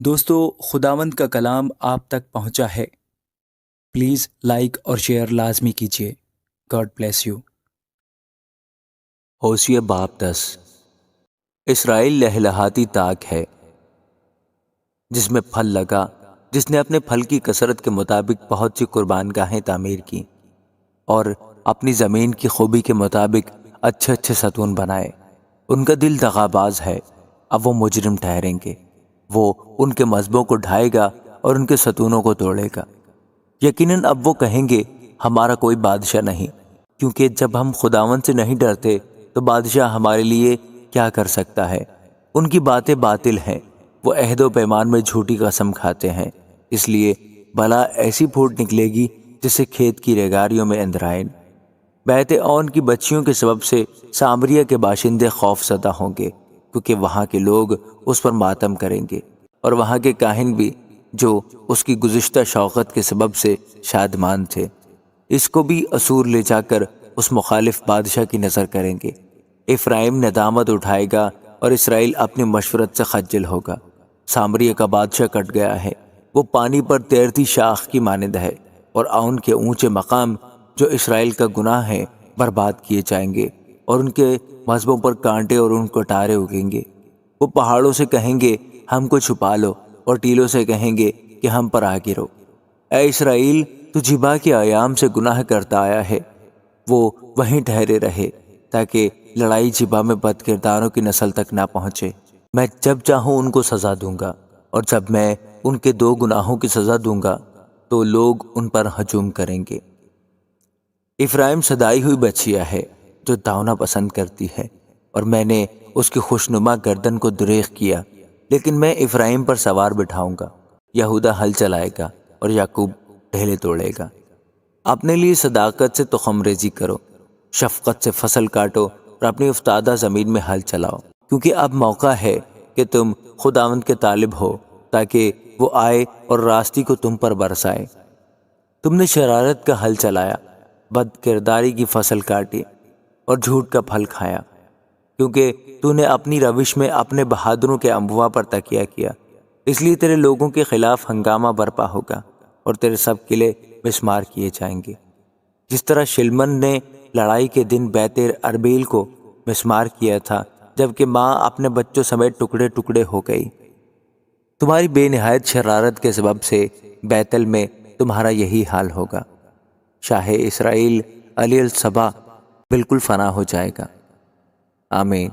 دوستو، خداوند کا کلام آپ تک پہنچا ہے۔ پلیز لائک اور شیئر لازمی کیجیے۔ God bless you. ہوشیہ باب 10۔ اسرائیل لہلہاتی تاک ہے جس میں پھل لگا، جس نے اپنے پھل کی کثرت کے مطابق بہت سی قربان گاہیں تعمیر کی اور اپنی زمین کی خوبی کے مطابق اچھے اچھے ستون بنائے۔ ان کا دل دغاباز ہے، اب وہ مجرم ٹھہریں گے۔ وہ ان کے مذہبوں کو ڈھائے گا اور ان کے ستونوں کو توڑے گا۔ یقیناً اب وہ کہیں گے ہمارا کوئی بادشاہ نہیں، کیونکہ جب ہم خداوند سے نہیں ڈرتے تو بادشاہ ہمارے لیے کیا کر سکتا ہے؟ ان کی باتیں باطل ہیں، وہ عہد و پیمان میں جھوٹی قسم کھاتے ہیں، اس لیے بلا ایسی پھوٹ نکلے گی جسے کھیت کی ریگاریوں میں اندرائن۔ بیت اون کی بچیوں کے سبب سے سامریہ کے باشندے خوف زدہ ہوں گے، کیونکہ وہاں کے لوگ اس پر ماتم کریں گے، اور وہاں کے کاہن بھی جو اس کی گزشتہ شوقت کے سبب سے شادمان تھے، اس کو بھی اسور لے جا کر اس مخالف بادشاہ کی نظر کریں گے۔ افرائیم ندامت اٹھائے گا اور اسرائیل اپنی مشورت سے خجل ہوگا۔ سامریہ کا بادشاہ کٹ گیا ہے، وہ پانی پر تیرتی شاخ کی مانند ہے، اور اون کے اونچے مقام جو اسرائیل کا گناہ ہے برباد کیے جائیں گے، اور ان کے مذہبوں پر کانٹے اور ان کٹارے اگیں گے۔ وہ پہاڑوں سے کہیں گے ہم کو چھپا لو، اور ٹیلوں سے کہیں گے کہ ہم پر آ گرو۔ اے اسرائیل، تو جبا کے ایام سے گناہ کرتا آیا ہے، وہ وہیں ٹھہرے رہے تاکہ لڑائی جبا میں بد کرداروں کی نسل تک نہ پہنچے۔ میں جب چاہوں ان کو سزا دوں گا، اور جب میں ان کے دو گناہوں کی سزا دوں گا تو لوگ ان پر ہجوم کریں گے۔ افرائیم صدائی ہوئی بچیا ہے جو داؤنا پسند کرتی ہے، اور میں نے اس کی خوشنما گردن کو دریغ کیا، لیکن میں افرائیم پر سوار بٹھاؤں گا۔ یہودا ہل چلائے گا اور یعقوب ڈھیلے توڑے گا۔ اپنے لیے صداقت سے تخم ریزی کرو، شفقت سے فصل کاٹو اور اپنی افتادہ زمین میں ہل چلاؤ، کیونکہ اب موقع ہے کہ تم خداوند کے طالب ہو، تاکہ وہ آئے اور راستی کو تم پر برسائے۔ تم نے شرارت کا ہل چلایا، بد کرداری کی فصل کاٹی اور جھوٹ کا پھل کھایا، کیونکہ تو نے اپنی روش میں اپنے بہادروں کے انبوا پر تکیہ کیا۔ اس لیے تیرے لوگوں کے خلاف ہنگامہ برپا ہوگا اور تیرے سب قلعے مسمار کیے جائیں گے، جس طرح شلمن نے لڑائی کے دن بیت اربیل کو مسمار کیا تھا، جبکہ ماں اپنے بچوں سمیت ٹکڑے ٹکڑے ہو گئی۔ تمہاری بے نہایت شرارت کے سبب سے بیتل میں تمہارا یہی حال ہوگا۔ شاہ اسرائیل علی الصبا بالکل فنا ہو جائے گا۔ آمین۔